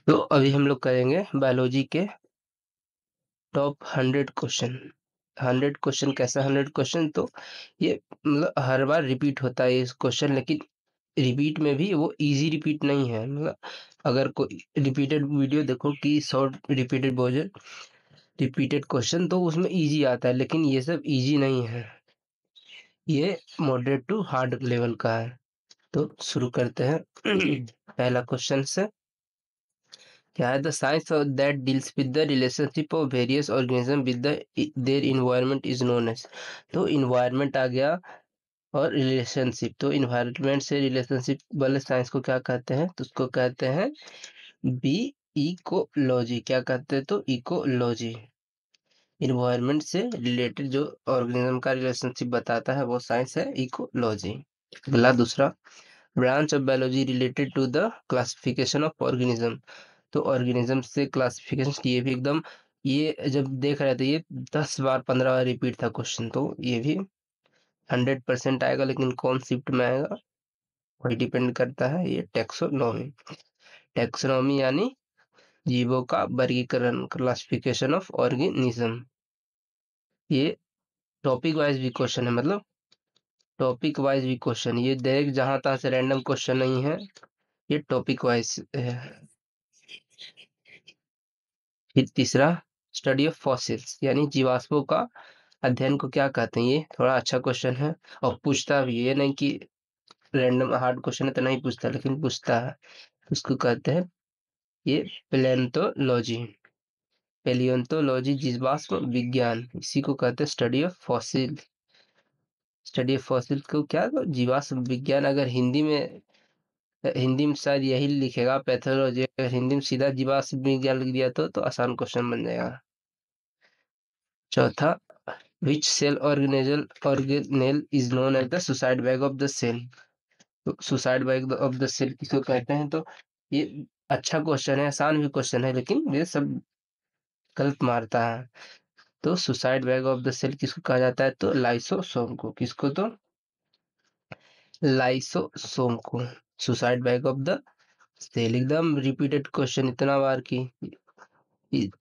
तो अभी हम लोग करेंगे बायोलॉजी के टॉप 100 क्वेश्चन। 100 क्वेश्चन कैसा 100 क्वेश्चन, तो ये मतलब हर बार रिपीट होता है ये क्वेश्चन, लेकिन रिपीट में भी वो इजी रिपीट नहीं है। मतलब अगर कोई रिपीटेड वीडियो देखो कि short repeated version repeated question, तो उसमें इजी आता है, लेकिन ये सब इजी नहीं है। ये मॉडरेट टू हार्ड लेवल का है। तो शुरू करते हैं पहला क्वेश्चन से। क्या है? The science that deals with the relationship of various organism with their environment is known as. तो इन्वायरमेंट आ गया और रिलेशनशिप, तो इन्वायरमेंट से रिलेशनशिप वाले साइंस को क्या कहते हैं? तो उसको कहते हैं बी इकोलॉजी। क्या कहते हैं? तो इकोलॉजी। इन्वायरमेंट से रिलेटेड जो ऑर्गेनिज्म का रिलेशनशिप बताता है वो साइंस है इकोलॉजी। अगला दूसरा, branch of biology related to the classification of organism. तो ऑर्गेनिज्म से क्लासिफिकेशन की ये भी एकदम, ये जब देख रहे थे ये 10 बार 15 बार रिपीट था क्वेश्चन, तो ये भी 100% आएगा, लेकिन कौन शिफ्ट में आएगा वही डिपेंड करता है। ये टेक्सोनॉमी। टेक्सोनॉमी यानी जीवों का वर्गीकरण, क्लासिफिकेशन ऑफ ऑर्गेनिज्म। ये टॉपिक वाइज भी क्वेश्चन है, मतलब टॉपिक वाइज भी क्वेश्चन, ये डायरेक्ट जहां तहां से रैंडम क्वेश्चन नहीं है, ये टॉपिक वाइज है। फिर तीसरा, स्टडी ऑफ फॉसिल्स यानी जीवाश्मों का अध्ययन को क्या कहते हैं? ये थोड़ा अच्छा क्वेश्चन है और पूछता भी है, ये नहीं कि रैंडम हार्ड क्वेश्चन है तो नहीं पूछता, लेकिन पूछता है। उसको कहते हैं ये पैलियोंटोलॉजी। पैलियोंटोलॉजी जीवाश्म विज्ञान, इसी को कहते हैं study of fossil. Study of fossil को क्या, तो जीवाश्म विज्ञान। अगर हिंदी में शायद यही लिखेगा पैथोलॉजी, अगर हिंदी में सीधा जीवाश्म विज्ञान लिख दिया तो आसान क्वेश्चन बन जाएगा। चौथा, which cell organelle is known as the suicide bag of the cell. तो suicide bag of the cell किसको कहते हैं? तो ये अच्छा क्वेश्चन है, आसान भी क्वेश्चन है, लेकिन ये सब गलत मारता है। तो suicide bag of the cell किसको कहा जाता है? तो लाइसोसोम को। किसको? तो लाइसोसोम को suicide bag of the cell. एकदम रिपीटेड क्वेश्चन इतना बार की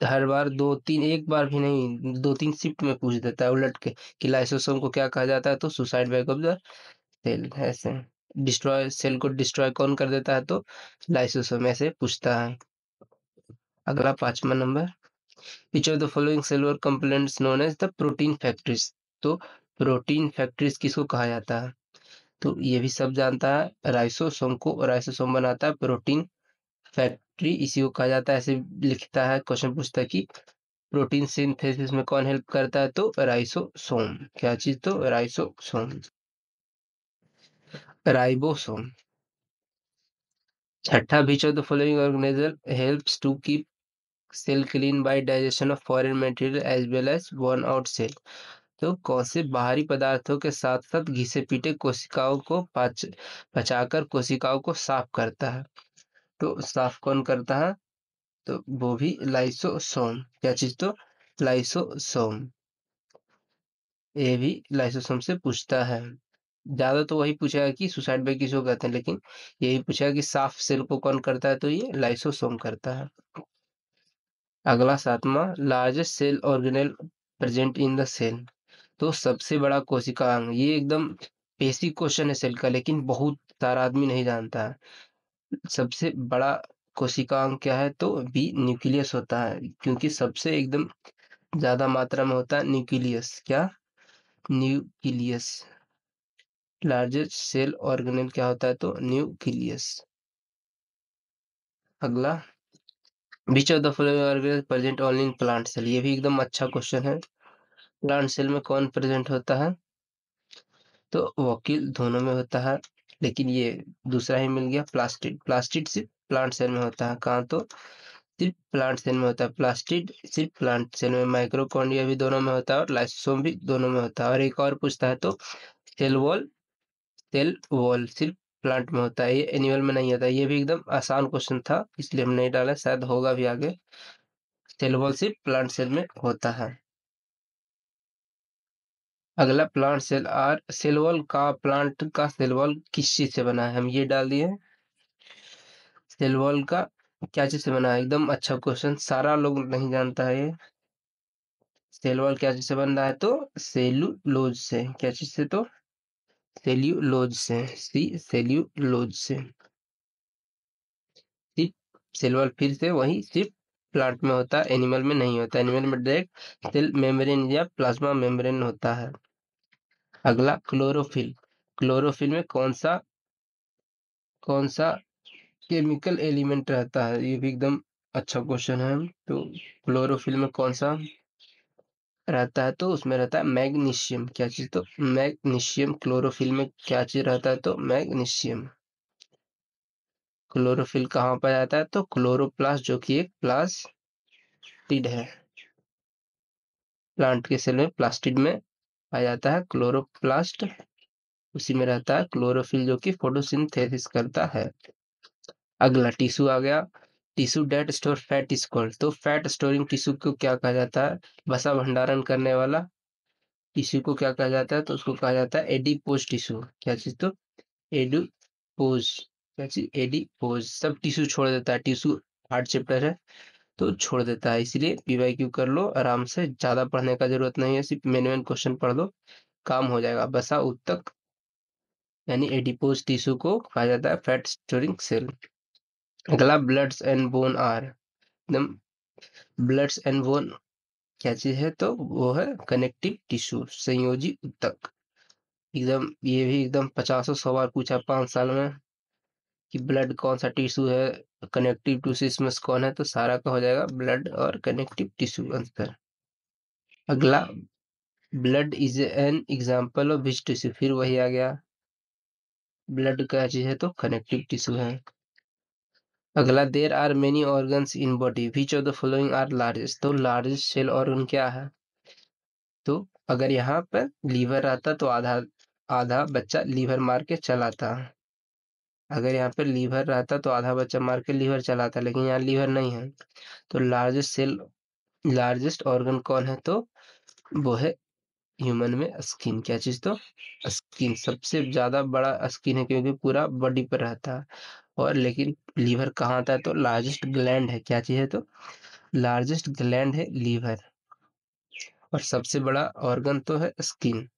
हर बार दो तीन, एक बार भी नहीं, 2-3 शिफ्ट में पूछ देता है उलट के कि लाइसोसोम को क्या कहा जाता है? तो suicide bag of the cell. ऐसे डिस्ट्रॉय, सेल को डिस्ट्रॉय कौन कर देता है? तो लाइसोसोम। ऐसे पूछता है। अगला 5वां नंबर, which of the following cellular components known as the protein factories. तो प्रोटीन फैक्ट्रीज किसको कहा जाता है? तो ये भी सब जानता है, राइसोसोम को। राइसोसोम बनाता है प्रोटीन फैक्ट्री, इसी को कहा जाता है। ऐसे लिखता है, क्वेश्चन पूछता है कि प्रोटीन सिंथेसिस में कौन हेल्प करता है? तो राइसोसोम। क्या चीज? तो राइसोसोम, राइबोसोम। छठा, which of the following organiser helps to keep cell clean by digestion of foreign material as well as worn out cell. तो कौन से बाहरी पदार्थों के साथ साथ घिसे पीटे कोशिकाओं को पचाकर कोशिकाओं को साफ करता है? तो साफ कौन करता है? तो वो भी लाइसोसोम। क्या चीज? तो लाइसोसोम। ये भी लाइसोसोम से पूछता है। ज्यादा तो वही पूछेगा कि सुसाइड बाय किसको कहते हैं, लेकिन यही पूछेगा कि साफ सेल को कौन करता है? तो ये लाइसोसोम करता है। अगला 7वां, largest cell organelle present in the cell. तो सबसे बड़ा कोशिका अंग, ये एकदम बेसिक क्वेश्चन है सेल का, लेकिन बहुत सारा आदमी नहीं जानता है। सबसे बड़ा कोशिका अंग क्या है? तो बी न्यूक्लियस होता है, क्योंकि सबसे एकदम ज्यादा मात्रा में होता है न्यूक्लियस। क्या? न्यूक्लियस। लार्जेस्ट सेल ऑर्गेनेल क्या होता है? तो न्यूक्लियस। अगला, which of the following organelle present only in plant cell. ये भी एकदम अच्छा क्वेश्चन है। प्लांट सेल में कौन प्रेजेंट होता है? तो वकील दोनों में होता है, लेकिन ये दूसरा ही मिल गया, प्लास्टिड। प्लास्टिड सिर्फ प्लांट सेल में होता है। कहाँ? तो सिर्फ प्लांट सेल में होता है प्लास्टिड, सिर्फ प्लांट सेल में। माइक्रोकॉन्ड्रिया भी दोनों में होता है और लाइसोसोम भी दोनों में होता है। और एक और पूछता है तो सेल वॉल सिर्फ प्लांट में होता है, ये एनिमल में नहीं होता। ये भी एकदम आसान क्वेश्चन था, इसलिए हम नहीं डाला, शायद होगा भी आगे। सेल वॉल सिर्फ प्लांट सेल में होता है। अगला, plant cell are cell wall का, प्लांट का सेल वॉल किस चीज से बना है? हम ये डाल दिए सेल वॉल का क्या चीज से बना है? एकदम अच्छा क्वेश्चन, सारा लोग नहीं जानता है ये। सेल वॉल क्या चीज से बन रहा है? तो सेल्यूलोज से। क्या चीज से? तो सेल्यूलोज से। सेल्यूलोज से। सिर्फ सेल वॉल फिर से वही सिर्फ प्लांट में होता है, एनिमल में नहीं होता। एनिमल में डायरेक्ट सेल मेम्ब्रेन या प्लाज्मा मेम्ब्रेन होता है। अगला क्लोरोफिल। क्लोरोफिल में कौन सा केमिकल एलिमेंट रहता है? ये भी एकदम अच्छा क्वेश्चन है। तो क्लोरोफिल में कौन सा रहता है? तो उसमें रहता है मैग्नीशियम। क्या चीज? तो मैग्नीशियम। क्लोरोफिल में क्या चीज रहता है? तो मैग्नीशियम। क्लोरोफिल कहाँ पाया जाता है? तो क्लोरोप्लास्ट, जो कि एक प्लास्टिड है। प्लांट के सेल में प्लास्टिड में पाया जाता है क्लोरोप्लास्ट। उसी में रहता है क्लोरोफिल, जो कि फोटोसिंथेसिस करता है। अगला टिश्यू आ गया। Tissue that store fat is called. तो फैट स्टोरिंग टिश्यू को क्या कहा जाता है? वसा भंडारण करने वाला टिश्यू को क्या कहा जाता है? तो उसको कहा जाता है एडिपोज टिश्यू। क्या चीज? तो एडिपोज। क्या चीज? एडिपोज। सब टिश्यू छोड़ देता है। टिश्यू हार्ड चैप्टर है तो छोड़ देता है, इसलिए पीवाईक्यू कर लो आराम से, ज्यादा पढ़ने का जरूरत नहीं है, सिर्फ मेन मेन क्वेश्चन पढ़ लो, काम हो जाएगा। बसा उत्तक यानी एडिपोज टिश्यू को कहा जाता है फैट स्टोरिंग सेल। अगला ब्लड्स एंड बोन आर। एकदम ब्लड्स एंड बोन क्या चीज है? तो वो है कनेक्टिव टिश्यू, संयोजी ऊतक। एकदम ये भी एकदम 50-100 बार पूछा 5 साल में कि ब्लड कौन सा टिश्यू है, कनेक्टिव टिश्यू इसमें से कौन है? तो सारा का हो जाएगा ब्लड और कनेक्टिव टिश्यू आंसर। अगला blood is an example of which tissue. फिर वही आ गया, ब्लड क्या चीज है? तो कनेक्टिव टिश्यू है। अगला there are many organs in body which of the following are largest. तो लार्जेस्ट सेल ऑर्गन क्या है? तो अगर यहाँ पर लीवर आता तो आधा आधा बच्चा लीवर मार के चलाता। अगर यहाँ पर लीवर रहता तो आधा बच्चा मार के लीवर चलाता, लेकिन यहाँ लीवर नहीं है। तो लार्जेस्ट ऑर्गन कौन है? तो वो है ह्यूमन में स्किन। क्या चीज? तो स्किन सबसे ज्यादा बड़ा स्किन है, क्योंकि पूरा बॉडी पर रहता है। और लेकिन लीवर कहाँ आता है? तो लार्जेस्ट ग्लैंड है। क्या चीज है? तो लार्जेस्ट ग्लैंड है लीवर। और सबसे बड़ा ऑर्गन तो है स्किन।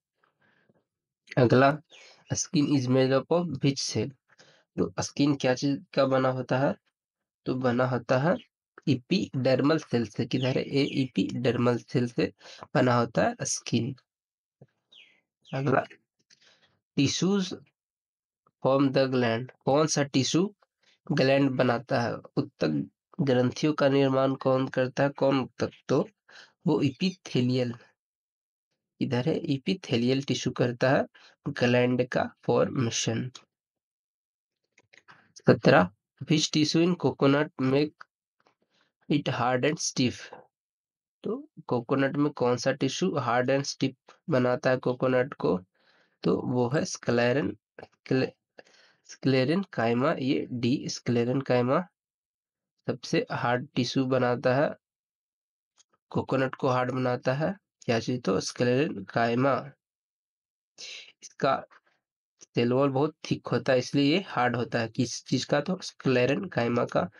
अगला skin is made up of which cell. तो स्किन क्या चीज का बना होता है? तो बना होता है इपीडर्मल सेल से। किधर है? ए इपीडर्मल सेल से बना होता है स्किन। अगला टिश्यूज फॉर्म द ग्लैंड। कौन सा टिश्यू ग्लैंड बनाता है? उत्तक ग्रंथियों का निर्माण कौन करता है? कौन उत्तक? तो वो इपिथेलियल। इधर है इपिथेलियल टिश्यू करता है ग्लैंड का formation. 17 which tissue in coconut make it hard and stiff. तो कोकोनट में कौन सा टिश्यू हार्ड एंड स्टिफ बनाता है कोकोनट को? तो वो है स्क्लेरन काइमा। ये डी स्क्लेरन काइमा सबसे हार्ड टिश्यू बनाता है, कोकोनट को हार्ड बनाता है। क्या चीज? तो स्क्लेरन काइमा। इसका सेल वॉल बहुत थिक होता है, इसलिए ये हार्ड होता है। किस चीज का? तो स्क्लेरन काइमा का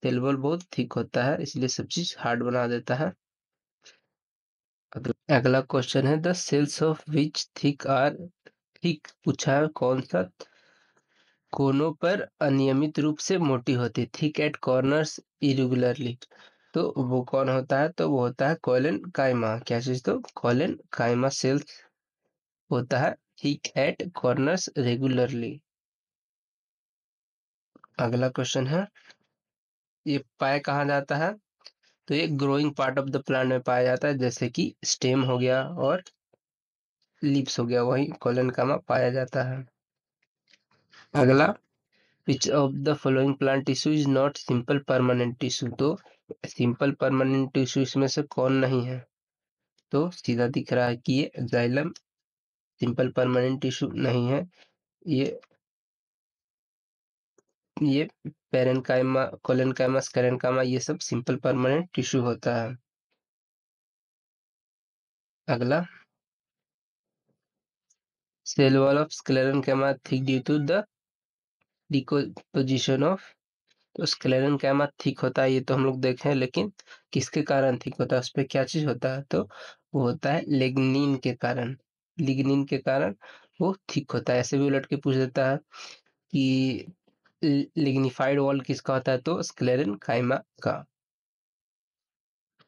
सेल वॉल बहुत थिक होता है, इसलिए सब चीज हार्ड बना देता है। अगला क्वेश्चन है the cells of which thick are thick. पूछा है कौन सा कोनों पर अनियमित रूप से मोटी होती, थिक एट कॉर्नर्स इरेगुलरली। तो वो कौन होता है? तो वो होता है कोलेन काइमा। क्या चीज? तो कोलेन काइमा सेल्स होता है थिक एट कॉर्नर्स रेगुलरली। अगला क्वेश्चन है ये पाया कहाँ जाता है? तो ये growing part of the plant में पाया जाता है, जैसे कि स्टेम हो गया और लीव्स हो गया, वही कोलेन काइमा पाया जाता है। अगला which of the following plant tissue is not simple permanent tissue. तो सिंपल परमानेंट टिश्यू इसमें से कौन नहीं है? तो सीधा दिख रहा है कि ये जाइलम सिंपल परमानेंट टिश्यू नहीं है। ये ये पेरेन्काइमा, कोलेनकाइमा, स्क्लेरेन्काइमा ये सब सिंपल परमानेंट टिश्यू होता है। अगला cell wall of sclerenchyma thick due to the decomposition of तो स्क्लेरन कैमा थिक होता है, ये तो हम लोग देखे हैं, लेकिन किसके कारण थिक होता है, उस पे क्या चीज होता है, तो वो होता है लिग्निन के कारण। लिग्निन के कारण वो थिक होता है। ऐसे भी उलट के पूछ देता है कि लिग्निफाइड वॉल किसका होता है, तो स्क्लेरन काइमा का।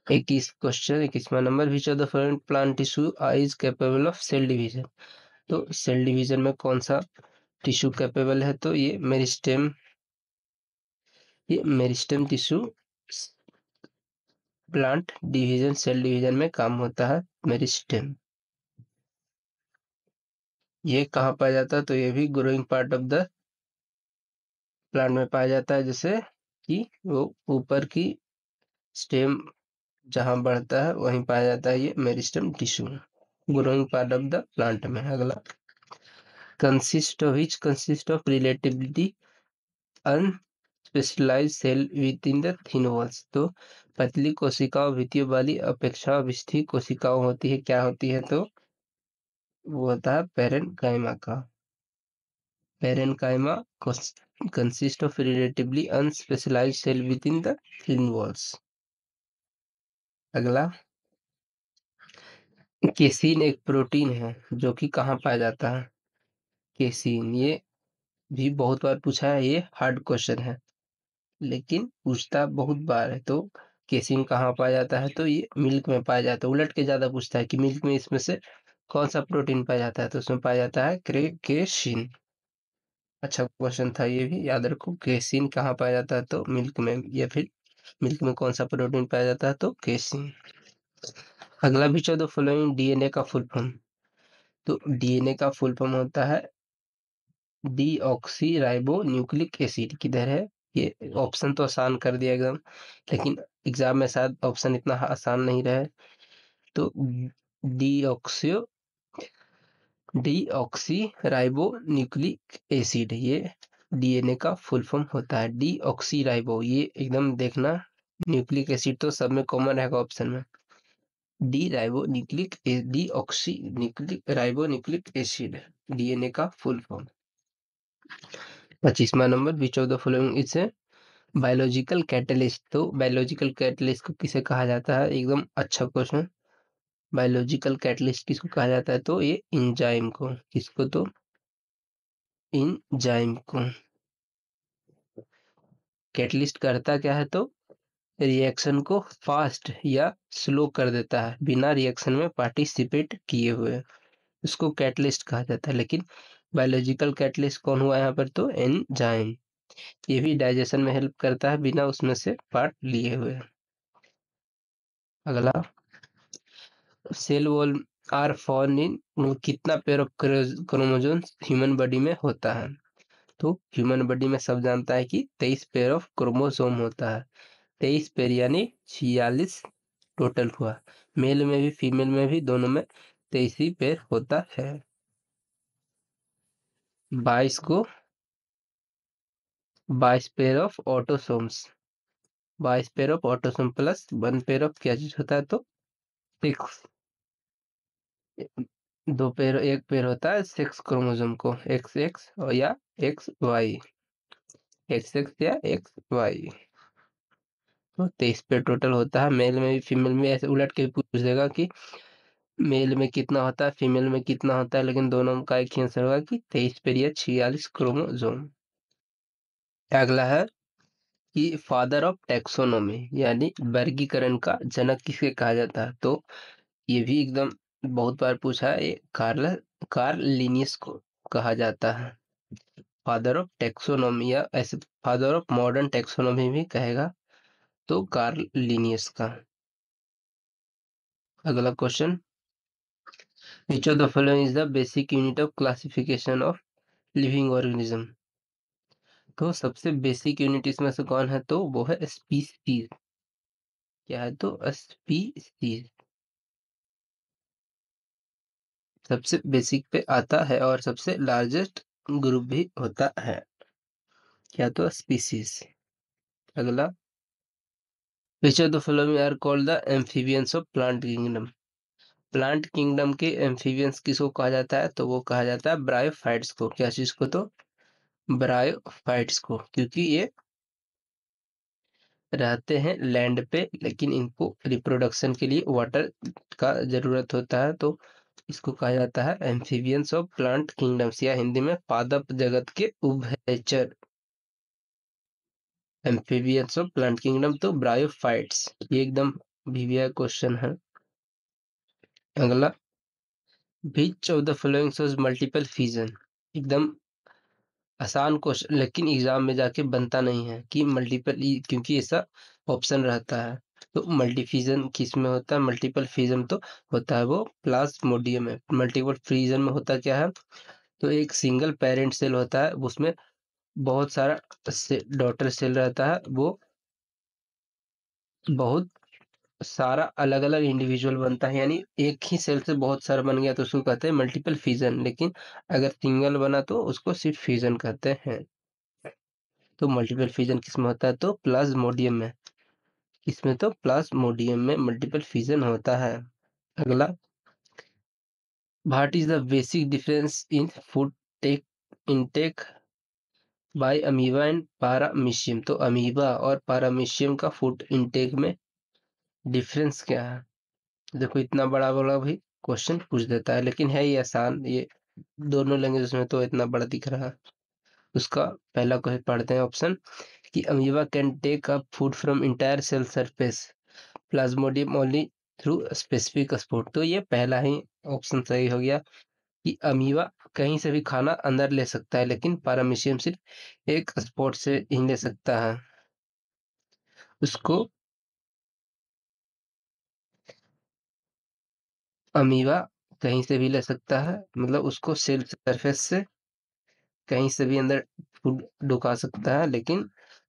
21वां नंबर, which of the following plant tissue is capable of cell division. तो सेल डिवीजन में कौन सा टिश्यू कैपेबल है, तो ये मेरिस्टेम। ये meristem tissue plant division, cell division में काम होता है मेरिस्टेम। ये कहाँ पाया जाता है, तो ये भी growing part of the plant में पाया जाता है, जैसे कि वो ऊपर की स्टेम जहाँ बढ़ता है वहीं पाया जाता है ये meristem tissue, growing part of the plant में। अगला, consist of relatively unspecialised cell with in the thin walls. तो पतली कोशिकाओं भित्तियों वाली अपेक्षा विस्तीर्ण कोशिकाओं होती है, क्या होती है, तो वो होता है पेरेन्काइमा का। Parenchyma consist of relatively unspecialised cell with in the thin walls. अगला, केसीन एक प्रोटीन है जो कि कहाँ पाया जाता है, केसीन। ये भी बहुत बार पूछा है, ये हार्ड क्वेश्चन है लेकिन पूछता बहुत बार है। तो केसीन कहाँ पाया जाता है, तो ये मिल्क में पाया जाता है। उलट के ज्यादा पूछता है कि मिल्क में इसमें से कौन सा प्रोटीन पाया जाता है, तो उसमें पाया जाता है केसीन। अच्छा क्वेश्चन था ये भी, याद रखो। केसीन कहाँ पाया जाता है, तो मिल्क में, या फिर मिल्क में कौन सा प्रोटीन पाया जाता है, तो केसीन। अगला, भी 14 फॉलोइंग डीएनए का फुल फॉर्म। तो डीएनए का फुल फॉर्म होता है डीऑक्सी राइबो न्यूक्लिक एसिड। किधर है, ये ऑप्शन तो आसान कर दिया एकदम, लेकिन एग्जाम में शायद ऑप्शन इतना आसान नहीं रहे। तो deoxy deoxy ribo nucleic acid, ये डीएनए का फुल फॉर्म होता है। डीऑक्सी राइबो, ये एकदम देखना, न्यूक्लिक एसिड तो सब में कॉमन रहेगा ऑप्शन में। D ribo nucleic deoxy nucleic ribo nucleic acid, DNA का फुल फॉर्म। 25वां नंबर, which of the following is a biological catalyst. तो बायोलॉजिकल कैटलिस्ट को किसे कहा जाता है, एकदम अच्छा क्वेश्चन। बायोलॉजिकल कैटलिस्ट किसको कहा जाता है, तो ये इंजाइम को। किसको, तो इंजाइम को। कैटलिस्ट करता क्या है, तो रिएक्शन को फास्ट या स्लो कर देता है बिना रिएक्शन में पार्टिसिपेट किए हुए, उसको कैटलिस्ट कहा जाता है। लेकिन बायोलॉजिकल कैटलिस्ट कौन हुआ यहाँ पर, तो एंजाइम। ये भी डाइजेशन में हेल्प करता है बिना उसमें से पार्ट लिए हुए। अगला, cell wall are found in कितना pair of chromosomes human body में होता है, तो ह्यूमन बॉडी में सब जानता है कि 23 पेयर ऑफ क्रोमोसोम होता है। 23 पेयर यानी 46 टोटल हुआ। मेल में भी फीमेल में भी दोनों में 23 ही पेयर होता है। 22 को 22 pair of autosomes, 22 pair of autosome plus 1 pair of क्या चीज होता है, तो 6। दो पेयर, एक पेयर होता है 6 क्रोमोसोम को, एक्स एक्स और या एक्स वाई, एक्स एक्स या एक्स वाई। तो 23 पेयर टोटल होता है। मेल में भी फीमेल में, ऐसे उलट के पूछ देगा कि मेल में कितना होता है, फीमेल में कितना होता है, लेकिन दोनों का एक ही आंसर होगा कि 23 पेयर या 46 क्रोमोसोम। अगला है कि फादर ऑफ टैक्सोनॉमी यानी वर्गीकरण का जनक किसे कहा जाता है, तो ये भी एकदम बहुत बार पूछा है, ये कार्ल लिनियस को कहा जाता है। फादर ऑफ टैक्सोनॉमी या ऐसे फादर ऑफ मॉडर्न टैक्सोनॉमी भी कहेगा, तो कार्ल लिनियस का। अगला question, which of the following is the basic unit of classification of living organism. तो सबसे बेसिक यूनिट इसमें से कौन है, तो वो है स्पीसीज। क्या है, तो स्पीसीज सबसे बेसिक पे आता है और सबसे लार्जेस्ट ग्रुप भी होता है, क्या, तो स्पीसीज। अगला, which of the following are called the amphibians of plant kingdom. Plant kingdom के एम्फीबियंस किसको कहा जाता है, तो वो कहा जाता है ब्रायोफाइट्स को। क्या चीज को, तो ब्रायोफाइट्स को, क्योंकि ये रहते हैं लैंड पे, लेकिन इनको रिप्रोडक्शन के लिए वाटर का ज़रूरत होता है, तो इसको कहा जाता है एम्फीबियंस ऑफ प्लांट किंगडम्स, या हिंदी में पादप जगत के उभयचर। एम्फीबियंस ऑफ प्लांट किंगडम तो ब्रायोफाइट्स, ये एकदम वीवीआई क्वेश्चन है। अगला, which of the following shows multiple fission, एकदम आसान क्वेश्चन, लेकिन एग्जाम में जाके बनता नहीं है कि मल्टीपल, क्योंकि ऐसा ऑप्शन रहता है। तो मल्टीफिजन किस में होता है? मल्टीपल फिजन तो होता है वो प्लाज्मोडियम में। मल्टीपल फिजन में होता क्या है? तो एक सिंगल पेरेंट सेल होता है, उसमें बहुत सारा डॉटर सेल रहता है, वो बहुत सारा अलग अलग इंडिविजुअल बनता है, यानी एक ही सेल से बहुत सारा बन गया तो उसको कहते हैं मल्टीपल फिजन। लेकिन अगर सिंगल बना तो उसको सिर्फ फिजन कहते हैं। तो मल्टीपल फिजन किसमें होता है? तो प्लाज्मोडियम में। इसमें तो प्लाज्मोडियम में मल्टीपल फिजन होता है। अगला, what is the basic difference in food take intake by amoeba and paramecium? तो अमीबा और पारामीशियम का फूड इनटेक में डिफरेंस क्या है? देखो, इतना बड़ा बड़ा भी क्वेश्चन पूछ देता है, लेकिन है ये आसान। ये दोनों लैंग्वेज में तो इतना बड़ा दिख रहा है। उसका पहला क्वेश्चन पढ़ते हैं, ऑप्शन, कि amoeba can take up food from entire cell surface, plasmodium only through specific spot. तो ये पहला ही ऑप्शन सही हो गया कि अमीबा कहीं से भी खाना अंदर ले सकता है, लेकिन पारामीशियम सिर्फ एक स्पॉट से ही ले सकता है। उसको अमीबा कहीं से भी ले सकता है, मतलब उसको सेल सरफेस से कहीं से भी अंदर फूड ढुका सकता है, लेकिन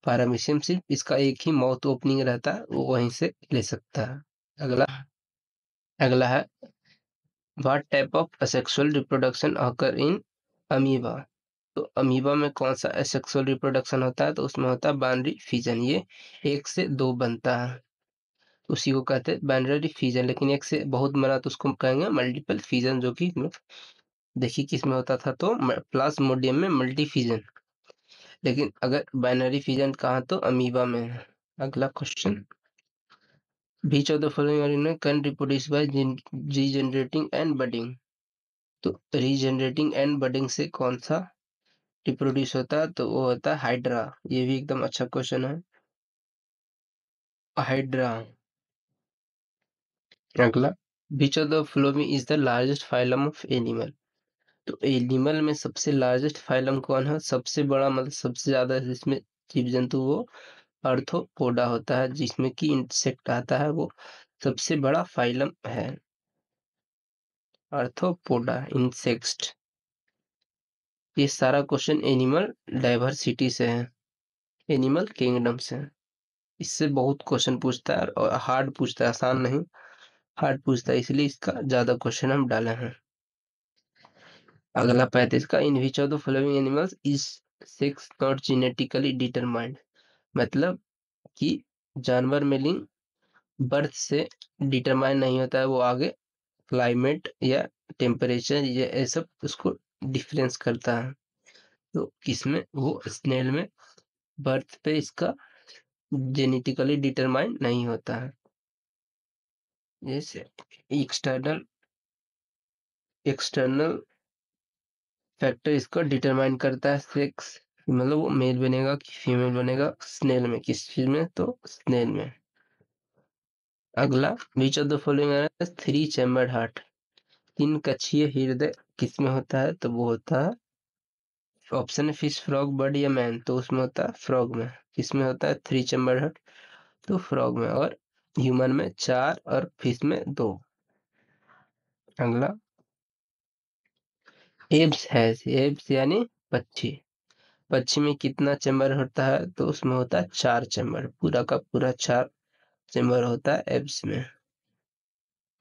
पारामीशियम सिर्फ इसका एक ही माउथ ओपनिंग रहता है, वो वहीं से ले सकता है। अगला अगला है, what type of asexual reproduction occur in amoeba? तो अमीबा में कौन सा असेक्सुअल रिप्रोडक्शन होता है? तो उसमें होता है बाइनरी फिजन। ये एक से दो बनता है, उसी को कहते हैं बाइनरी फिजन। लेकिन एक से बहुत बना तो उसको कहेंगे मल्टीपल फिजन, जो कि देखिए किस में होता था, तो प्लाज्मोडियम में मल्टी फिजन। लेकिन अगर बाइनरी फिजन कहा तो अमीबा में है। अगला question, beach of the following organism can reproduce by regenerating and budding? तो रीजनरेटिंग एंड बडिंग से कौन सा रिप्रोड्यूस होता है? तो वो होता है हाइड्रा। ये भी एकदम अच्छा क्वेश्चन है, हाइड्रा। अगला, which of the following is the largest phylum of animal? तो एनिमल में सबसे लार्जेस्ट फाइलम कौन है? सबसे बड़ा, मतलब सबसे ज्यादा जिसमें जीव जंतु, वो अर्थ्रोपोडा होता है, जिसमें कि इंसेक्ट आता है, वो सबसे बड़ा फाइलम है अर्थ्रोपोडा इंसेक्ट। ये सारा क्वेश्चन एनिमल डाइवर्सिटी से है, एनिमल किंगडम से है। इससे बहुत क्वेश्चन पूछता है, और हार्ड पूछता है, आसान नहीं, हार्ड पूछता है, इसलिए इसका ज्यादा क्वेश्चन हम डाले हैं। अगला 35 का, in which of the following animals is sex not genetically determined? मतलब कि जानवर में लिंग बर्थ से डिटरमाइन नहीं होता है, वो आगे क्लाइमेट या टेम्परेचर ये सब उसको डिफरेंस करता है। तो किसमें? वो स्नेल में बर्थ पे इसका जेनेटिकली डिटरमाइन नहीं होता है। जैसे एक्सटर्नल एक्सटर्नल फैक्टर इसको डिटरमाइन करता है सेक्स, मतलब वो मेल बनेगा कि फीमेल बनेगा स्नेल में, किस चीज में? तो स्नेल में। अगला, which of the following three chambered heart? तीन कक्षीय हृदय किस में होता है? तो वो होता है, ऑप्शन है फिश, फ्रॉग, बर्ड या मैन। तो उसमें होता है फ्रॉग में। किसमें होता है थ्री चैम्बर्ड हार्ट? तो फ्रॉग में। और ह्यूमन में चार और फिश में दो। अगला, एब्स है, एब्स यानी पक्षी, पक्षी में कितना चैम्बर होता है? तो उसमें होता है चार चैम्बर, पूरा का पूरा चार चैम्बर होता है एब्स में।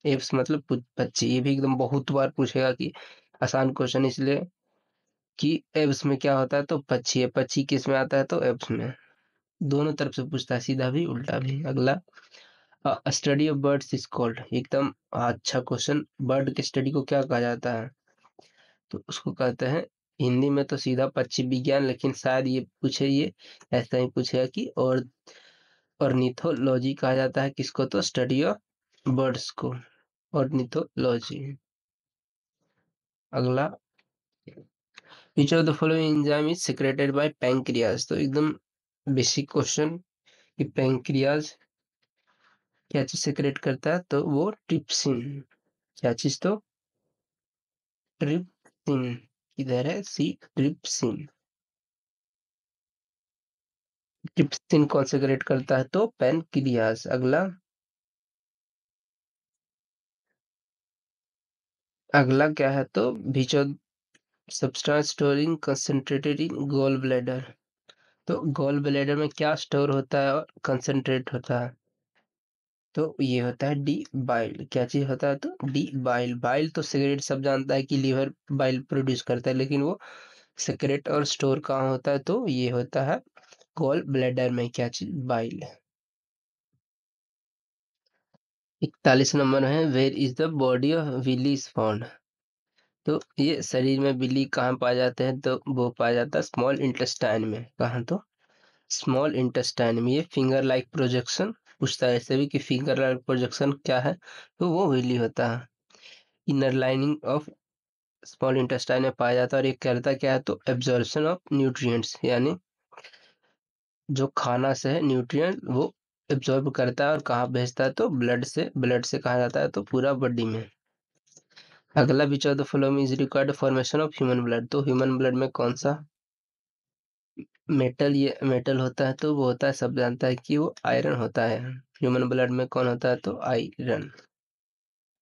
एब्स मतलब पक्षी। ये भी एकदम बहुत बार पूछेगा कि आसान क्वेश्चन, इसलिए कि एब्स में क्या होता है? तो पक्षी है, पक्षी किस में आता है? तो एब्स में। दोनों तरफ से पूछता है, सीधा भी उल्टा भी। अगला, study of birds is called? एकदम अच्छा क्वेश्चन, बर्ड की स्टडी को क्या कहा जाता है? तो उसको कहते हैं, हिंदी में तो सीधा पक्षी विज्ञान, लेकिन शायद ये पूछे, ये ऐसा ही पूछेगा कि और ऑर्निथोलॉजी कहा जाता है किसको? तो स्टडी ऑफ बर्ड्स को ऑर्निथोलॉजी। अगला, which of the following enzyme is secreted by pancreas? तो एकदम बेसिक क्वेश्चन कि पैंक्रियाज क्या चीज सिक्रेट करता है? तो वो ट्रिप्सिन। क्या चीज? तो ट्रिप्सिन। इधर है सी, ट्रिप्सिन। ट्रिप्सिन कौन सिक्रेट करता है? तो पैनक्रियाज। अगला, अगला क्या है? तो which of substance storing concentrated in gall bladder? तो गॉल ब्लैडर में क्या स्टोर होता है और कंसंट्रेट होता है? तो ये होता है डी बाइल। क्या चीज होता है? तो डी बाइल। बाइल तो सिगरेट सब जानता है कि लीवर बाइल प्रोड्यूस करता है, लेकिन वो सिगरेट और स्टोर कहाँ होता है? तो ये होता है गॉल ब्लैडर में। क्या चीज? बाइल। 41 नंबर है, where is the body of villi is found? तो ये शरीर में बिल्ली कहाँ पाए जाते हैं? तो वो पाया जाता है स्मॉल इंटेस्टाइन में। कहाँ? तो स्मॉल इंटेस्टाइन में। ये फिंगर लाइक प्रोजेक्शन पूछता है ऐसे भी कि फिंगर लाइक प्रोजेक्शन क्या है? तो वो विली होता है। Inner lining of small intestine में पाया जाता है। और ये करता क्या है? तो एब्जॉर्प्शन ऑफ न्यूट्रिएंट्स, यानी जो खाना से है न्यूट्रिएंट वो एब्जॉर्ब करता है और कहाँ भेजता है? तो ब्लड से। ब्लड से कहा जाता है तो पूरा बॉडी में। अगला, which of the following is required formation of human blood? तो ह्यूमन ब्लड में कौन सा मेटल, ये मेटल होता है? तो वो होता है, सब जानता है कि वो आयरन होता है। ह्यूमन ब्लड में कौन होता है? तो आयरन।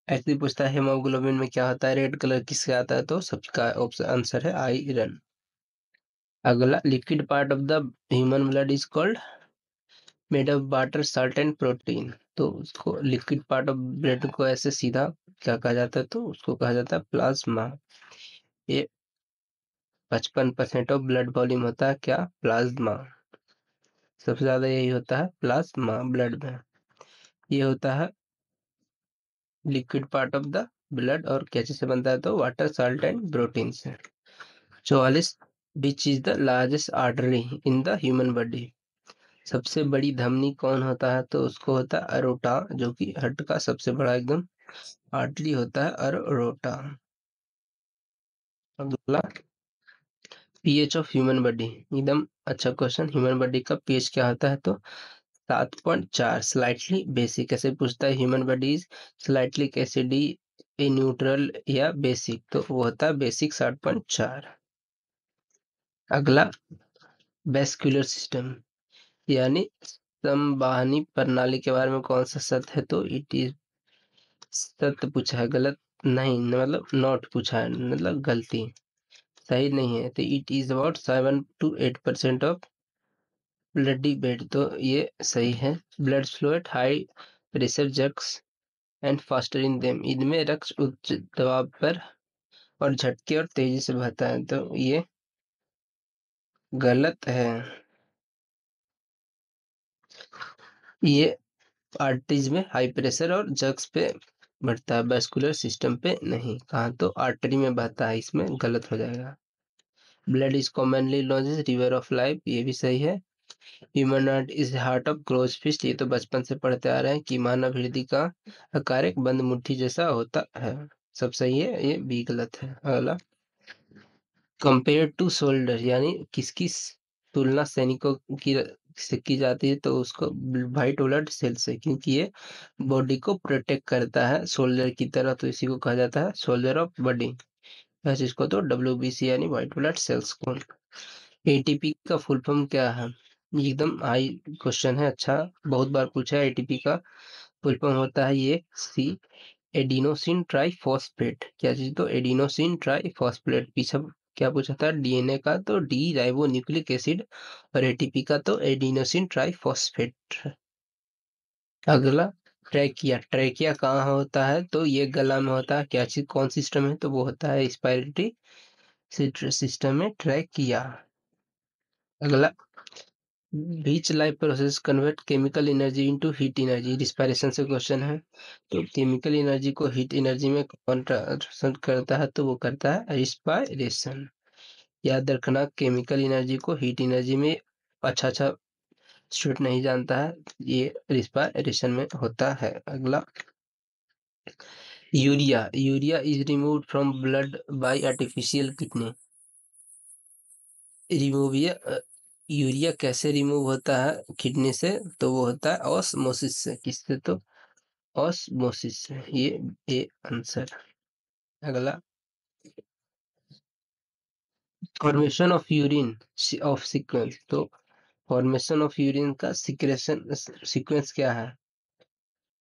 ऐसे ही पूछता है हेमोग्लोबिन में क्या होता है? रेड कलर किससे आता है? तो सबका ऑप्शन आंसर है आयरन। अगला, liquid part of the human blood is called made of water, salt and protein. तो उसको लिक्विड पार्ट ऑफ ब्लड को ऐसे सीधा क्या कहा जाता है? तो उसको कहा जाता है प्लाज्मा। ये 55% ऑफ ब्लड वॉल्यूम होता है क्या? प्लाज्मा। सबसे ज्यादा यही होता है प्लाज्मा ब्लड में। ये होता है liquid part of the blood और कैसे से बनता है? तो वाटर, सॉल्ट एंड प्रोटीन से। 44, विच is the largest artery in the human body? सबसे बड़ी धमनी कौन होता है? तो उसको होता है अरोटा, जो कि हार्ट का सबसे बड़ा एकदम आर्टरी होता है अरोटा। अगला, पीएच ऑफ ह्यूमन बॉडी। एकदम अच्छा क्वेश्चन। ह्यूमन बॉडी का पीएच क्या होता है? तो 7.4, स्लाइटली बेसिक। कैसे पूछता है? Human body is slightly ACD, a neutral या बेसिक? तो वो होता है बेसिक, 7.4। अगला, वेस्कुलर सिस्टम यानी संवहनी प्रणाली के बारे में कौन सा सत्य है? तो इट इज सत्य पूछा है, गलत नहीं, मतलब नॉट पूछा है, मतलब गलती, सही नहीं है। तो it is about 7 to 8% of bloody weight. तो ये सही है। Blood flow at high pressure jerks and faster in them. इनमें रक्त उच्च दबाव पर और झटके और तेजी से बहता है। तो ये गलत है। ये आर्टरीज में हाई प्रेशर और जर्क्स पे बढ़ता है, वेस्कुलर सिस्टम पे नहीं। कहाँ? तो आर्टरी में बहता है, इसमें गलत हो जाएगा। Blood is commonly known as river of life, ये भी सही है। Human heart is heart of close fist, ये तो बचपन से पढ़ते आ रहे हैं कि मानव हृदय का आकार एक बंद मुट्ठी जैसा होता है। सब सही है, ये भी गलत है। अगला, कंपेयर टू सोल्डर यानी किसकी तुलना सैनिकों की से की जाती है? तो उसको व्हाइट ब्लड सेल से, क्योंकि ये बॉडी को प्रोटेक्ट करता है सोल्जर की तरह, तो इसी को कहा जाता है सोल्जर ऑफ बॉडी। वैसे इसको तो डब्ल्यूबीसी यानी व्हाइट ब्लड सेल्स को। एटीपी का फुल फॉर्म क्या है? ये एकदम हाई क्वेश्चन है, अच्छा बहुत बार पूछा है। एटीपी का फुल फॉर्म होता है ये सी, एडिनोसिन ट्राइफॉस्फेट। क्या चीज? तो एडिनोसिन ट्राइफॉस्फेट। पीछे क्या पूछा था? डीएनए का तो डी राइबो न्यूक्लिक एसिड और एटीपी का तो एडिनोसिन ट्राइफॉस्फेट। अगला, ट्रैकिया। ट्रैकिया कहाँ होता है? तो ये गला में होता है। क्या चीज, कौन सिस्टम है? तो वो होता है रिस्पायरेटरी सिस्टम में ट्रैकिया। अगला, which life process convert chemical energy into heat energy. Respiration से क्वेश्चन है। तो केमिकल एनर्जी को हीट एनर्जी में कौन ट्रांसफर करता है? तो वो करता है रिस्पायरेशन। याद रखना, केमिकल एनर्जी को हीट एनर्जी में अच्छा अच्छा स्टूडेंट नहीं जानता है, ये रिस्पायरेशन में होता है। अगला, urea is removed from blood bye artificial kidney. Remove urea कैसे रिमूव होता है किडनी से? तो वो होता है ऑस्मोसिस से। किससे? तो ऑस्मोसिस से। ये आंसर। अगला, formation of urine of sequence. तो फॉर्मेशन ऑफ यूरिन का सिक्रेशन सीक्वेंस क्या है?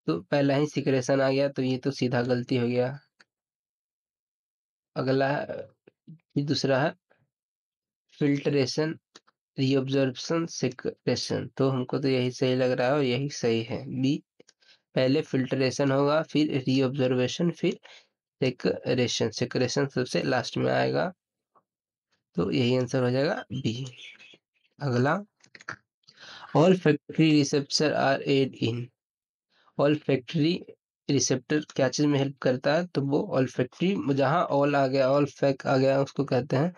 तो पहला ही सिक्रेशन आ गया, तो ये तो सीधा गलती हो गया। अगला है, फिर दूसरा है फिल्ट्रेशन, रीअब्जॉर्प्शन, सिक्रेशन। तो हमको तो यही सही लग रहा है और यही सही है, बी। पहले फिल्ट्रेशन होगा, फिर रीअब्जॉर्वेशन, फिर सेक्रेशन। सेक्रेशन सबसे लास्ट में आएगा, तो यही आंसर हो जाएगा बी। अगला, olfactory receptor are aid in. Olfactory receptor क्या चीज में हेल्प करता है? तो वो ऑल फैक्ट्री, जहाँ ऑल आ गया, ऑल फैक आ गया, उसको कहते हैं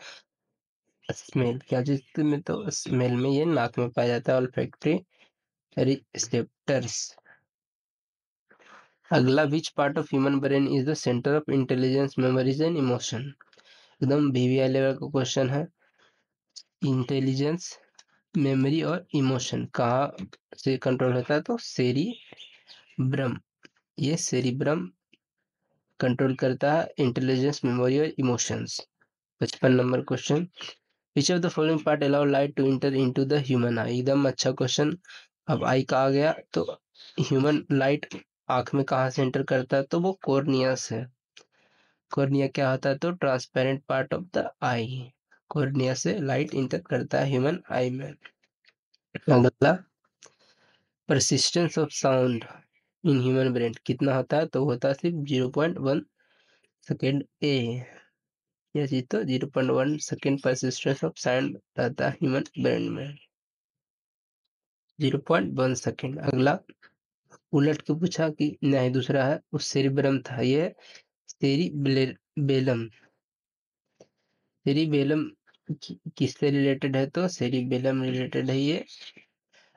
स्मेल। क्या चीज में? तो स्मेल में, ये नाक में पाया जाता है ऑल फैक्ट्री रिसेप्टर्स। अगला, which part of human brain is the centre of intelligence, memories and emotion. एकदम वीवीआई लेवल का क्वेश्चन है। इंटेलिजेंस, मेमोरी और इमोशन कहाँ से कंट्रोल होता है? तो सेरिब्रम। ये सेरिब्रम कंट्रोल करता है इंटेलिजेंस, मेमोरी और emotions. 55 number question, which of the following part allow light to enter into the human eye. एकदम अच्छा क्वेश्चन। अब आई का आ गया, तो ह्यूमन लाइट आंख में कहाँ से एंटर करता है? तो वो कॉर्निया से। कॉर्निया क्या होता है? तो transparent part of the I. Cornea से लाइट इंटर करता है ह्यूमन आई में। अगला, persistence of sound in human brain कितना होता है? तो होता है सिर्फ 0.1 सेकेंड। ए, यह चीज तो 0.1 सेकेंड परसिस्टेंस ऑफ साउंड रहता है ह्यूमन ब्रेन में, 0.1 सेकेंड। अगला, उलट के पूछा कि नहीं, दूसरा है, उस सेरिब्रम था, ये सेरिबेलम। सेरिबेलम किससे रिलेटेड है? तो सेरिबेलम रिलेटेड है ये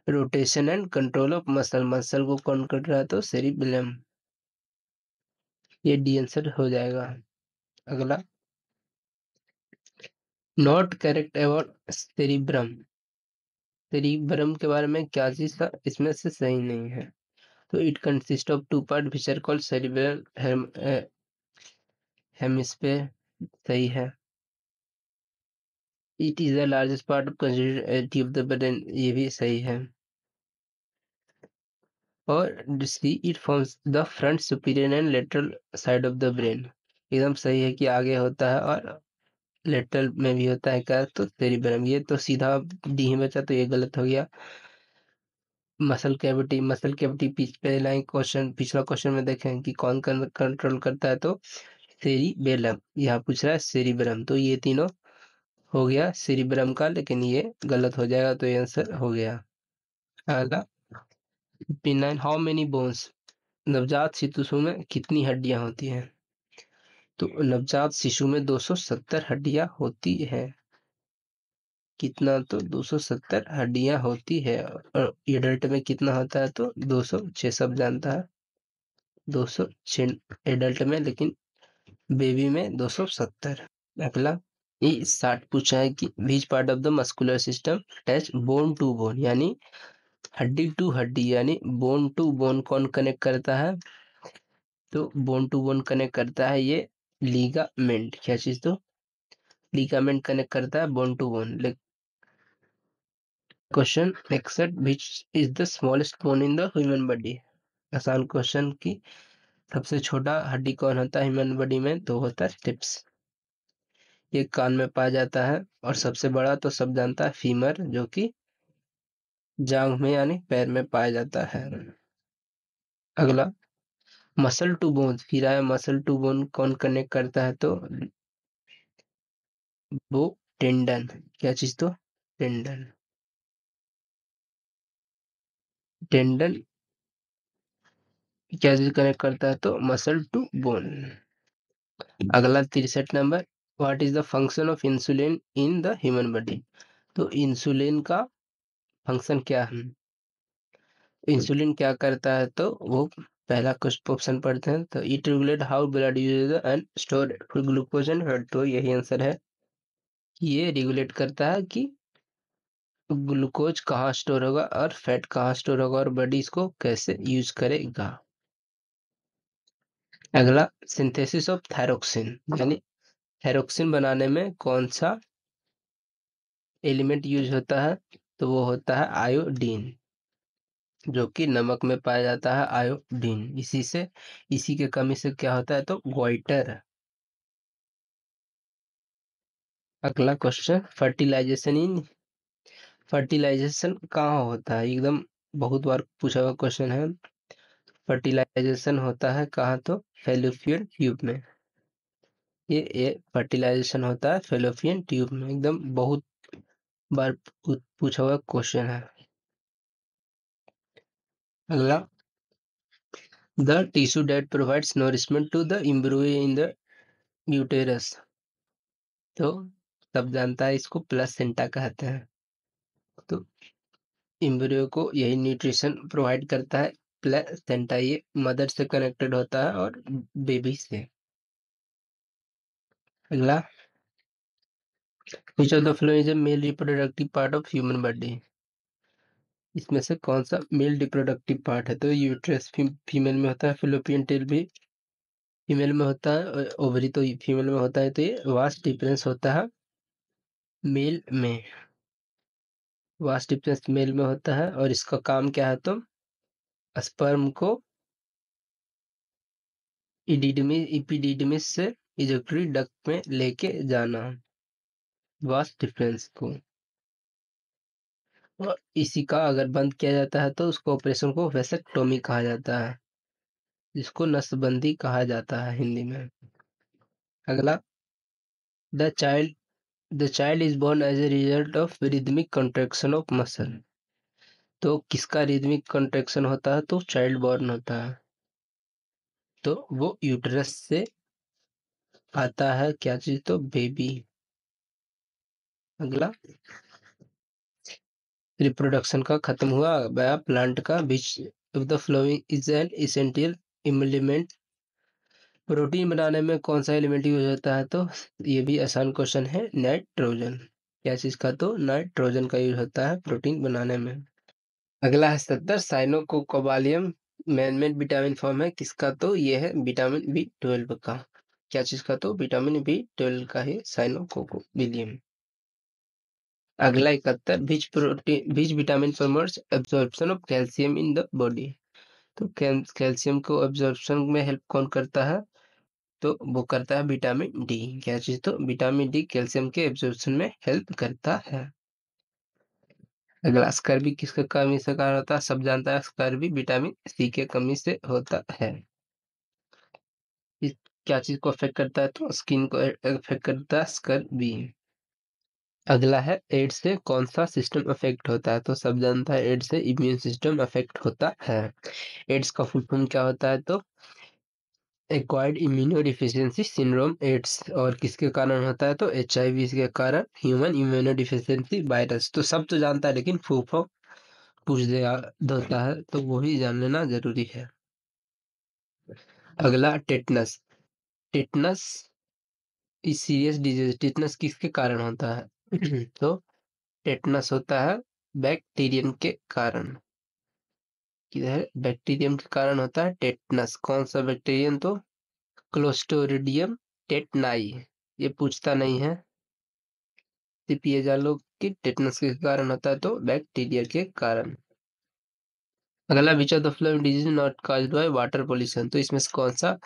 rotation and control of muscle. Muscle को कौन कर रहा है? तो सेरिबेलम। ये डी आंसर हो जाएगा। अगला, not correct about cerebrum. Cerebrum के बारे में क्या चीज था इसमें से सही नहीं है? तो it consist of two part which are called cerebral hemisphere. सही है। It is the largest part of constituent of the brain. ये भी सही है। और C, it forms the front, superior and lateral side of the brain. एकदम सही है कि आगे होता है और लेटरल में भी होता है। क्या? तो सेरिब्रम। ये तो सीधा डी ही बचा, तो ये गलत हो गया। मसल कैविटी पहला ही क्वेश्चन, पिछला क्वेश्चन में देखें कि कौन कंट्रोल करता है? तो सेरिबेलम। यहाँ पूछ रहा है सेरिब्रम, तो ये तीनों हो गया सेरिब्रम का, लेकिन ये गलत हो जाएगा, तो ये आंसर हो गया। अगला, 59, हाउ मेनी बोन्स। नवजात शिशु में कितनी हड्डियां होती हैं? तो नवजात शिशु में 270 हड्डियां होती है। कितना? तो 270 हड्डियां होती है। और एडल्ट में कितना होता है? तो 206, सब जानता है, 206 एडल्ट में, लेकिन बेबी में 270। अगला, ये 60 पूछा है कि which part of the muscular system attach bone to bone, यानी हड्डी टू हड्डी, यानी बोन टू बोन कौन कनेक्ट करता है? तो बोन टू बोन कनेक्ट करता है ये लीगामेंट। क्या चीज? तो लीगामेंट कनेक्ट करता है bone to bone. Question 61, which is the smallest bone in the human body. आसान क्वेश्चन की सबसे छोटा हड्डी कौन होता है ह्यूमन बॉडी में? तो होता है टिप्स। ये कान में पाया जाता है। और सबसे बड़ा तो सब जानता है, फीमर, जो कि जांघ में यानी पैर में पाया जाता है। अगला, मसल टू बोन फिर आया, मसल टू बोन कौन कनेक्ट करता है? तो वो टेंडन। क्या चीज? तो टेंडन। टेंडन क्या चीज कनेक्ट करता है? तो मसल टू बोन। अगला, 63 number, what is the function of insulin in the human body. तो इंसुलिन का फंक्शन क्या है? इंसुलिन क्या करता है, तो वो पहला कुछ ऑप्शन पढ़ते हैं, तो it regulate how blood uses and store glucose and fat, तो यही आंसर है कि ये रेगुलेट करता है कि ग्लूकोज कहाँ स्टोर होगा और फैट कहाँ स्टोर होगा और बॉडी इसको कैसे यूज करेगा। अगला, सिंथेसिस ऑफ थायरोक्सिन, यानी थायरोक्सिन बनाने में कौन सा एलिमेंट यूज होता है, तो वो होता है आयोडीन, जो कि नमक में पाया जाता है आयोडीन। इसी के कमी से क्या होता है, तो गोइटर। अगला क्वेश्चन, फर्टिलाइजेशन कहाँ होता है, एकदम बहुत बार पूछा हुआ क्वेश्चन है। फर्टिलाइजेशन होता है कहाँ, तो फेलोपियन ट्यूब में। ये फर्टिलाइजेशन होता है फेलोपियन ट्यूब में, एकदम बहुत बार पूछा हुआ क्वेश्चन है। अगला, the tissue that provides nourishment to the embryo in the uterus, तो सब जानता है इसको प्लेसेंटा कहते हैं। तो एम्ब्रियो को यही न्यूट्रिशन प्रोवाइड करता है प्लेसेंटा, ये मदर से कनेक्टेड होता है और बेबी से। अगला, which of the following is a male reproductive part of human body, इसमें से कौन सा मेल रिप्रोडक्टिव पार्ट है, तो यूट्रस फीमेल में होता है, फिलोपियन टेल भी फीमेल में होता है, ओवरी तो फीमेल में होता है, तो ये वास्ट डिफरेंस होता है मेल में, वास्ट डिफरेंस मेल में होता है। और इसका काम क्या है, तो स्पर्म को इपिडिडमिस से इजेक्टरी डक्ट में लेके जाना, वास्ट डिफरेंस को। और इसी का अगर बंद किया जाता है तो उसको ऑपरेशन को वेसेक्टोमी कहा जाता है, जिसको नसबंदी कहा जाता है हिंदी में। अगला, the child the child is born as a result of rhythmic contraction of muscle, तो किसका रिदमिक कंट्रैक्शन होता है, तो चाइल्ड बॉर्न होता है, तो वो यूटरस से आता है क्या चीज, तो बेबी। अगला, रिप्रोडक्शन का खत्म हुआ, गया प्लांट का, which of the following is an essential element, protein बनाने में कौन सा एलिमेंट यूज होता है, तो ये भी आसान क्वेश्चन है, नाइट्रोजन। क्या चीज का, तो नाइट्रोजन का यूज होता है प्रोटीन बनाने में। अगला है 70, साइनोकोबालियम मैनमेड विटामिन फॉर्म है किसका, तो ये है विटामिन बी 12 का। क्या चीज का, तो विटामिन बी 12 का ही साइनोकोबालियम। अगला 71, which vitamin promotes absorption of calcium in the body, तो कैल्शियम को एब्जॉर्प्शन में हेल्प कौन करता है, तो वो करता है विटामिन डी। क्या चीज, तो विटामिन डी कैल्शियम के एब्जॉर्प्शन में हेल्प करता है। अगला, स्कर्वी किसके कमी से कारण होता है, सब जानता है स्कर्वी विटामिन सी के कमी से होता है। इस क्या चीज को अफेक्ट करता है, तो स्किन को अफेक्ट करता है स्कर्वी। अगला है, एड्स से कौन सा सिस्टम अफेक्ट होता है, तो सब जानता है एड्स से इम्यून सिस्टम अफेक्ट होता है। एड्स का फुल फॉर्म क्या होता है, तो acquired immuno deficiency syndrome AIDS, और किसके कारण होता है, तो HIV के कारण, ह्यूमन इम्यूनो डिफिशियंसी वायरस, तो सब तो जानता है लेकिन फुल फॉर्म पूछ दिया होता है तो वो ही जान लेना जरूरी है। अगला, टेटनस। टेटनस इस सीरियस डिजीज, टेटनस किसके कारण होता है तो टेटनस होता है बैक्टीरियम के कारण। किधर, बैक्टीरियम के कारण होता है टेटनस, कौन सा बैक्टीरियम, तो क्लोस्टोरिडियम टेटनाई, ये पूछता नहीं है, सिर्फ ये जान लो कि टेटनस के कारण होता है, तो बैक्टीरिया के कारण। अगला, which of the following disease not caused by water pollution, तो इसमें से कौन सा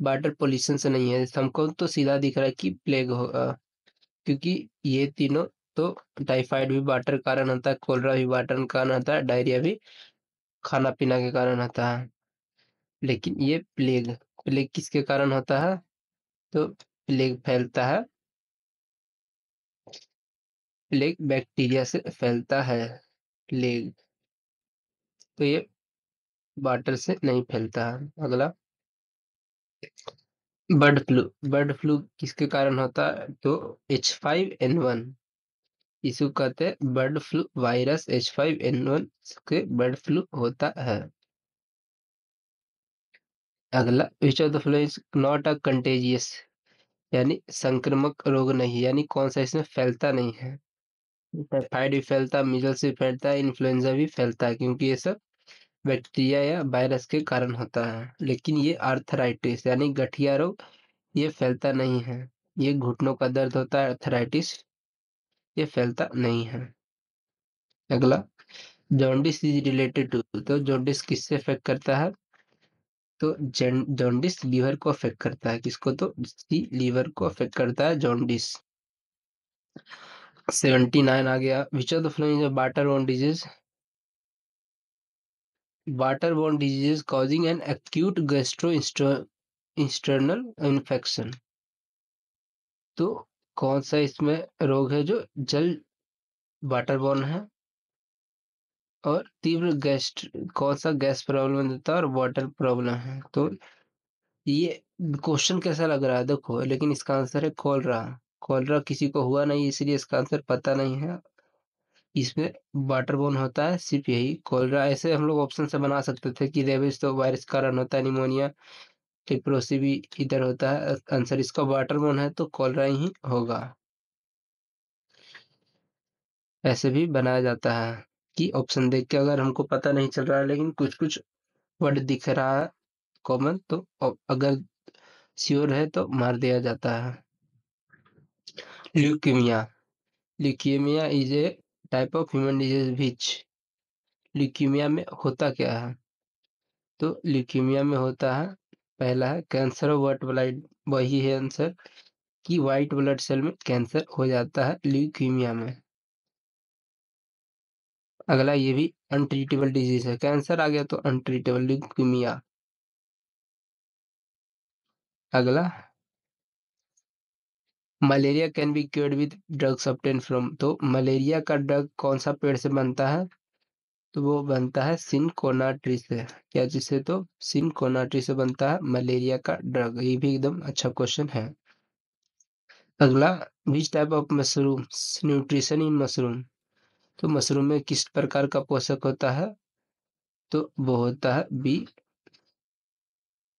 वाटर पोल्यूशन से नहीं है, हमको तो सीधा दिख रहा है कि प्लेग होगा, क्योंकि ये तीनों तो, टाइफाइड भी वाटर के कारण होता है, कोलरा भी वाटर के कारण होता है, डायरिया भी खाना पीना के कारण होता है, लेकिन ये प्लेग, प्लेग किसके कारण होता है, तो प्लेग फैलता है, प्लेग बैक्टीरिया से फैलता है प्लेग, तो ये वाटर से नहीं फैलता है। अगला, बर्ड फ्लू, बर्ड फ्लू किसके कारण होता है, तो H5N1, इसको कहते हैं बर्ड फ्लू वायरस H5N1 के बर्ड फ्लू होता है। अगला, which of the following is not a contagious, यानी संक्रामक रोग नहीं, यानी कौन सा इसमें फैलता नहीं है। टाइफाइड भी फैलता है, मीजल्स भी फैलता है, इन्फ्लुएंजा भी फैलता है, क्योंकि ये सब बैक्टीरिया या वायरस के कारण होता है। लेकिन ये आर्थराइटिस यानी गठिया रोग ये फैलता नहीं है। ये घुटनों का दर्द होता है आर्थराइटिस, ये फैलता नहीं है। अगला, जॉन्डिस इज रिलेटेड टू, तो जॉन्डिस किससे अफेक्ट करता है, तो जॉन्डिस लीवर को अफेक्ट करता है। किसको, तो लीवर को अफेक्ट करता है जॉन्डिस। 79 आ गया, which of the following is water borne disease, water borne disease causing an acute gastro intestinal infection, तो कौन सा इसमें रोग है जो जल वाटर बोर्न है और तीव्र गैस्ट, कौन सा गैस प्रॉब्लम देता है और वाटर प्रॉब्लम है। तो ये क्वेश्चन कैसा लग रहा है देखो, लेकिन इसका आंसर है कॉलरा। कॉलरा किसी को हुआ नहीं, इसलिए इसका आंसर पता नहीं है। इसमें वाटर बोर्न होता है सिर्फ यही कॉलरा। ऐसे हम लोग ऑप्शन से बना सकते थे कि रेबीज तो वायरस का कारण होता है, निमोनिया लेप्रोसी भी इधर होता है। आंसर इसका वाटर बोर्न है तो कॉलरा ही होगा। ऐसे भी बनाया जाता है कि ऑप्शन देख के अगर हमको पता नहीं चल रहा है लेकिन कुछ कुछ वर्ड दिख रहा है कॉमन, तो अगर श्योर है तो मार दिया जाता है। Leukaemia, leukaemia is a type of human disease which, leukaemia में होता क्या है, तो ल्यूकीमिया में होता है, पहला है कैंसर ऑफ व्हाइट ब्लड, वही है आंसर कि व्हाइट ब्लड सेल में कैंसर हो जाता है ल्यूकीमिया में। अगला, ये भी अनट्रीटेबल डिजीज है, कैंसर आ गया तो अनट्रीटेबल ल्यूकीमिया। अगला, malaria can be cured with drugs obtain from, तो मलेरिया का ड्रग कौन सा पेड़ से बनता है, तो वो बनता है सिनकोना ट्री से। क्या चीज से, तो सिनकोना ट्री से बनता है मलेरिया का ड्रग। ये भी एकदम अच्छा क्वेश्चन है। अगला, which type of mushroom nutrition in mushroom, तो मशरूम में किस प्रकार का पोषक होता है, तो वो होता है बी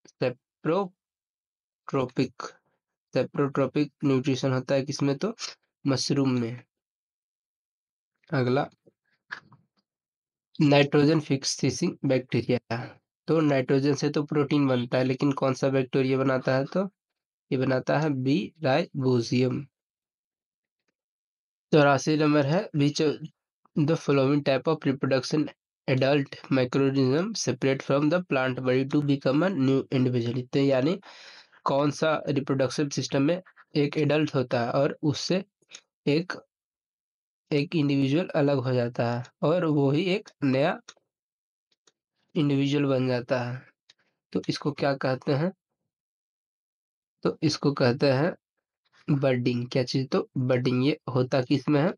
सेप्रोट्रोपिक, सेप्रोट्रोपिक न्यूट्रिशन होता है किसमें, तो मशरूम में। अगला, नाइट्रोजन फिक्सिंग बैक्टीरिया, तो नाइट्रोजन से तो प्रोटीन बनता है, लेकिन कौन सा बैक्टीरिया बनाता है, तो ये बनाता है बी राइबोसियम। 84 नंबर है, which the following type of reproduction adult microorganism separate from the plant body to become a new individual, तो यानी कौन सा रिप्रोडक्शन सिस्टम में एक एडल्ट होता है और उससे एक एक इंडिविजुअल अलग हो जाता है और वो ही एक नया इंडिविजुअल बन जाता है, तो इसको क्या कहते हैं, तो इसको कहते हैं बर्डिंग। क्या चीज, तो बर्डिंग। ये होता किस में है,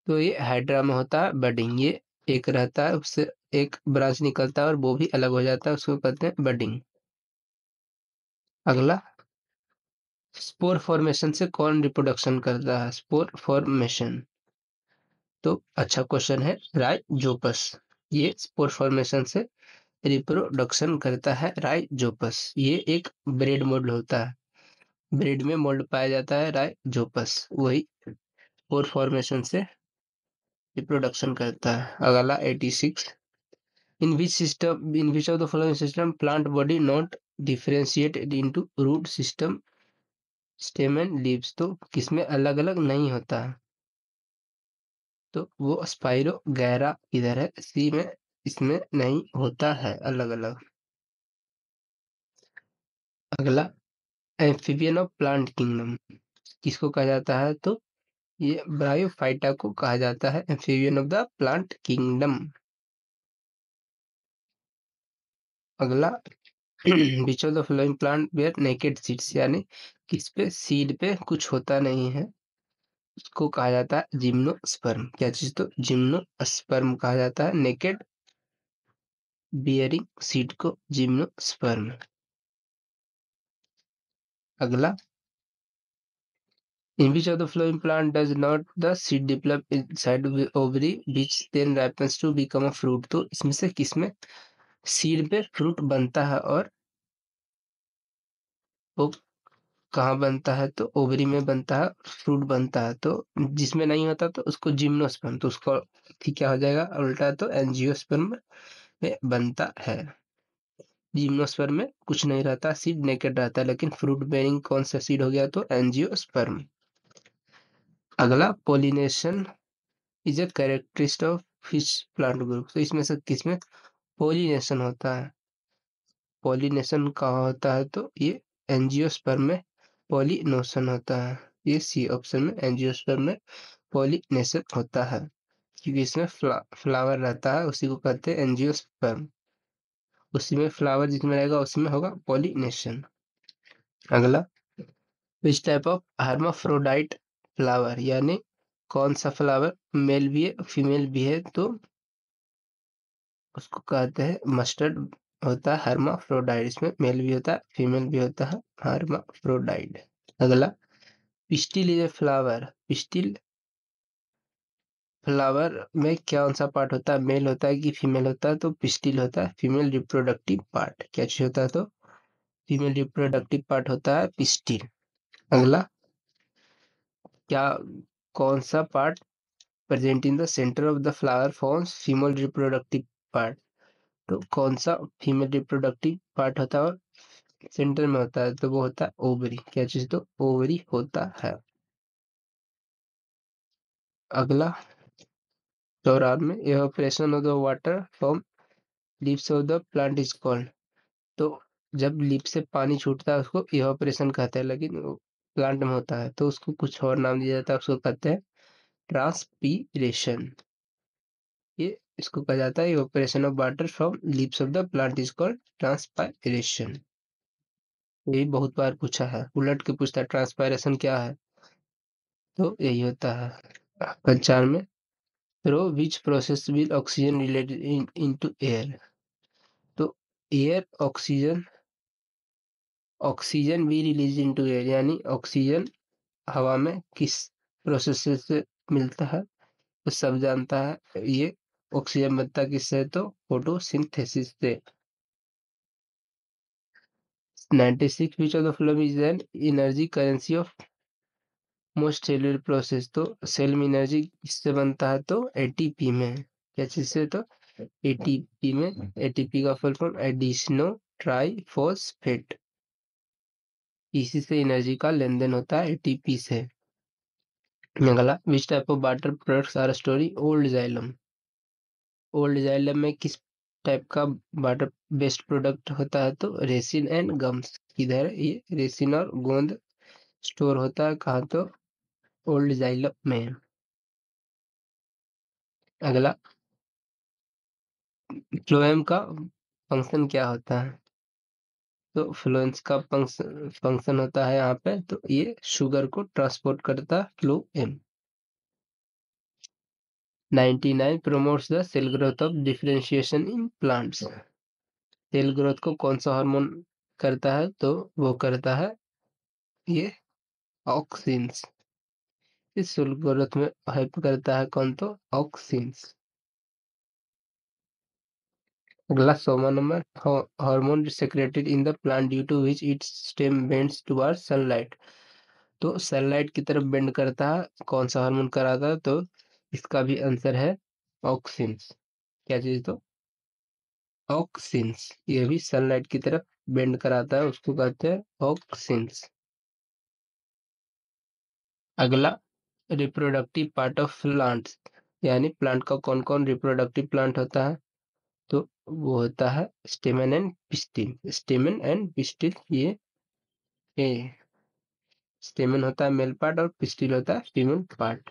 तो ये हाइड्रा में होता है बर्डिंग। ये एक रहता है उससे एक ब्रांच निकलता है और वो भी अलग हो जाता है, उसको कहते हैं बर्डिंग। अगला, स्पोर फॉर्मेशन से कौन रिप्रोडक्शन करता है, स्पोर फॉर्मेशन, तो अच्छा क्वेश्चन है राइजोपस। ये स्पोर फॉर्मेशन से रिप्रोडक्शन करता है राइजोपस। ये एक ब्रेड मोल्ड होता है, ब्रेड में मोल्ड पाया जाता है राइजोपस, वही स्पोर फॉर्मेशन से रिप्रोडक्शन करता है। अगला, 86, in which of the following system plant body not differentiated into root system stem and leaves, तो किसमें अलग अलग नहीं होता है, तो वो स्पाइरो गैरा इधर है, सी में इसमें नहीं होता है अलग अलग। अगला, एम्फीबियन ऑफ प्लांट किंगडम किसको कहा जाता है, तो ये ब्रायोफाइटा को कहा जाता है amphibian of the plant kingdom. अगला, which of the following plant bear naked seeds, यानी किस पे सीड पे कुछ होता नहीं है, उसको कहा जाता है जिम्नोस्पर्म। क्या चीज, तो जिम्नोस्पर्म कहा जाता है नेकेड बियरिंग सीड को जिम्नोस्पर्म। अगला, In which of the following plant does not the seed develop inside the ovary which then ripens to become a fruit? तो इसमें से किसमें सीड पे फ्रूट बनता है और वो कहाँ बनता है? तो ओवरी में बनता है, फ्रूट बनता है। तो जिसमें नहीं होता तो उसको जिम्नोस्पर्म, तो उसको ठीक क्या हो जाएगा उल्टा, तो एंजियोस्पर्म में बनता है। जिम्नोस्पर्म में कुछ नहीं रहता, सीड नेकेड रहता है, लेकिन फ्रूट बेयरिंग कौन सा सीड हो गया? तो एंजियोस्पर्म। अगला, pollination is a characteristic of fish plant group. तो इसमें से किसमें पोलिनेशन होता है? पॉलिनेशन कहाँ होता है? तो ये एंजियोस्पर्म में पॉलिनेशन होता है। ये सी ऑप्शन में एंजियोस्पर्म में पॉलिनेशन होता है, क्योंकि इसमें फ्लावर रहता है, उसी को कहते हैं एंजियोस्पर्म। उसी में फ्लावर जिसमें रहेगा उसमें होगा पॉलिनेशन। अगला, which type of hermaphrodite flower, यानी कौन सा फ्लावर मेल भी है फीमेल भी है? तो उसको कहते हैं मस्टर्ड होता है हर्माफ्रोडाइट। इसमें मेल भी होता है फीमेल भी होता है, हर्माफ्रोडाइट। अगला, pistil is a flower. Pistil flower में कौन सा पार्ट होता है? मेल होता है कि फीमेल होता है? तो पिस्टिल होता है फीमेल रिप्रोडक्टिव पार्ट। क्या चीज होता है? तो फीमेल रिप्रोडक्टिव पार्ट होता है पिस्टिल। अगला, क्या कौन सा part present in the centre of the flower forms female reproductive part? तो कौन सा फीमेल रिप्रोडक्टिव पार्ट होता है और सेंटर में होता है? तो वो होता है ओवरी। क्या चीज? तो ओवरी होता है। अगला, 94 evaporation of the water from leaves of the plant is called. तो जब लीफ से पानी छूटता है उसको इवापोरेशन कहते हैं, लेकिन वो प्लांट में होता है तो उसको कुछ और नाम दिया जाता है, उसको कहते हैं ट्रांसपीरेशन। ये इसको कहा जाता है evaporation of water from leaves of the plant is called transpiration. यही बहुत बार पूछा है, उलट के पूछता है ट्रांसपायरेशन क्या है, तो यही होता है। 95 में, through which process will oxygen related into air. तो एयर ऑक्सीजन, ऑक्सीजन भी रिलीज इनटू एयर, यानी ऑक्सीजन हवा में किस प्रोसेस से मिलता है तो सब जानता है। ये ऑक्सीजन बनता किससे? तो फोटोसिंथेसिस से। 96 विच of the following is an energy currency of most cellular process. तो सेल में एनर्जी किससे बनता है? तो एटीपी में। क्या चीज से? तो एटीपी में। एटीपी का फुल फॉर्म एडिशनो ट्राइफॉस्फेट। इसी से एनर्जी का लेन देन होता है, एटीपी से। अगला, which type of water products are story old xylem. Old xylem में किस टाइप का वाटर बेस्ड प्रोडक्ट होता है? तो रेसिन एंड गम्स। किधर ये रेसिन और गोंद स्टोर होता है? कहाँ? तो ओल्ड जाइलम में। अगला, फ्लोएम का फंक्शन क्या होता है? तो फ्लोएम का फंक्शन होता है यहाँ पे, तो ये शुगर को ट्रांसपोर्ट करता है phloem. 99 promotes the cell growth of differentiation in plants। Cell growth को कौन सा हार्मोन करता है? तो वो करता है ये ऑक्सिन्स। इस सेल ग्रोथ में हेल्प करता है कौन? तो ऑक्सिन्स। अगला, 100 number, hormone secreted in the plant due to which its stem bends towards sunlight. तो सनलाइट की तरफ बेंड करता है, कौन सा हार्मोन कराता है? तो इसका भी आंसर है ऑक्सिन्स। क्या चीज? तो ऑक्सिन्स, ये भी सनलाइट की तरफ बेंड कराता है, उसको कहते हैं ऑक्सिन्स। अगला, रिप्रोडक्टिव पार्ट ऑफ प्लांट्स, यानी प्लांट का कौन कौन रिप्रोडक्टिव प्लांट होता है? तो वो होता है स्टेमन एंड पिस्टिल। स्टेमन एंड पिस्टिल, ये स्टेमन होता है मेल पार्ट और पिस्टिल होता है female part.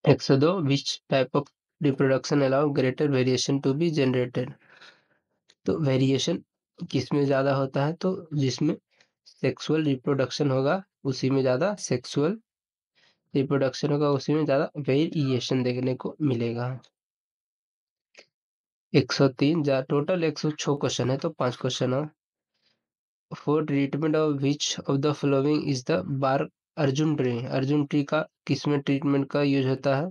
102, which type of reproduction allow greater variation to be generated. तो वेरिएशन किस में ज्यादा होता है? तो जिसमें सेक्सुअल रिप्रोडक्शन होगा उसी में ज्यादा सेक्सुअल रिप्रोडक्शन होगा, उसी में ज्यादा वेरिएशन देखने को मिलेगा। 103, जा टोटल 106 क्वेश्चन है तो 5 क्वेश्चन है। For treatment of which of the following is the bar Arjun tree का किसमें ट्रीटमेंट का यूज होता है?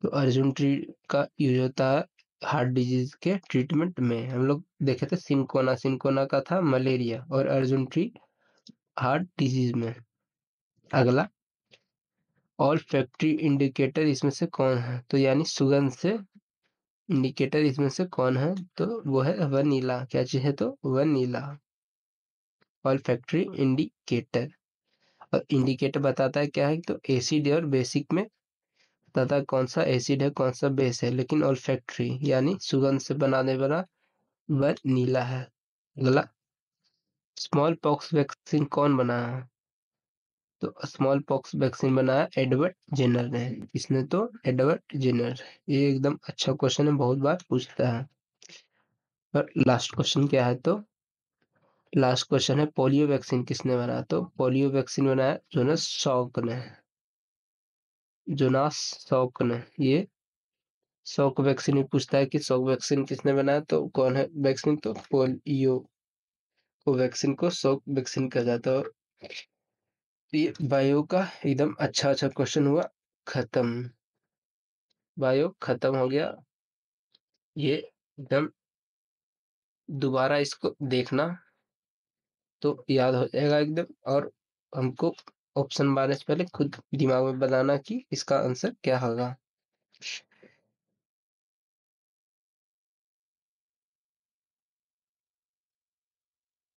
तो अर्जुन ट्री का यूज होता है हार्ट डिजीज के ट्रीटमेंट में। हम लोग देखे थे सिंकोना का था मलेरिया और अर्जुन ट्री हार्ट डिजीज में। अगला, ऑल फैक्ट्री इंडिकेटर इसमें से कौन है? तो यानी सुगंध से इंडिकेटर इसमें से कौन है? तो वो है वनीला। क्या चीज है? तो वनीला। All factory indicator. और इंडिकेटर बताता है क्या है? तो एसिड और बेसिक में बताता है कौन सा एसिड है कौन सा बेस है। लेकिन ऑल फैक्ट्री यानी सुगंध से बनाने वाला वनीला है। अगला, स्मॉल पॉक्स वैक्सीन कौन बनाया है? तो स्मॉल पॉक्स वैक्सीन बनाया एडवर्ड जेनर ने। किसने? तो एडवर्ड जेनर। ये एकदम अच्छा क्वेश्चन है, बहुत बार पूछता है। और लास्ट क्वेश्चन क्या है? तो लास्ट क्वेश्चन है पोलियो वैक्सीन किसने बनाया? तो पोलियो वैक्सीन बनाया जोनास सॉक ने। जोनास सॉक ने। ये सॉक वैक्सीन भी पूछता है कि सॉक वैक्सीन किसने बनाया? तो कौन है वैक्सीन? तो पोलियो को वैक्सीन को सॉक वैक्सीन कहा जाता है। ये बायो का एकदम अच्छा क्वेश्चन हुआ खत्म। बायो खत्म हो गया। ये एकदम दोबारा इसको देखना तो याद हो जाएगा एकदम। और हमको ऑप्शन मारने से पहले खुद दिमाग में बनाना कि इसका आंसर क्या होगा।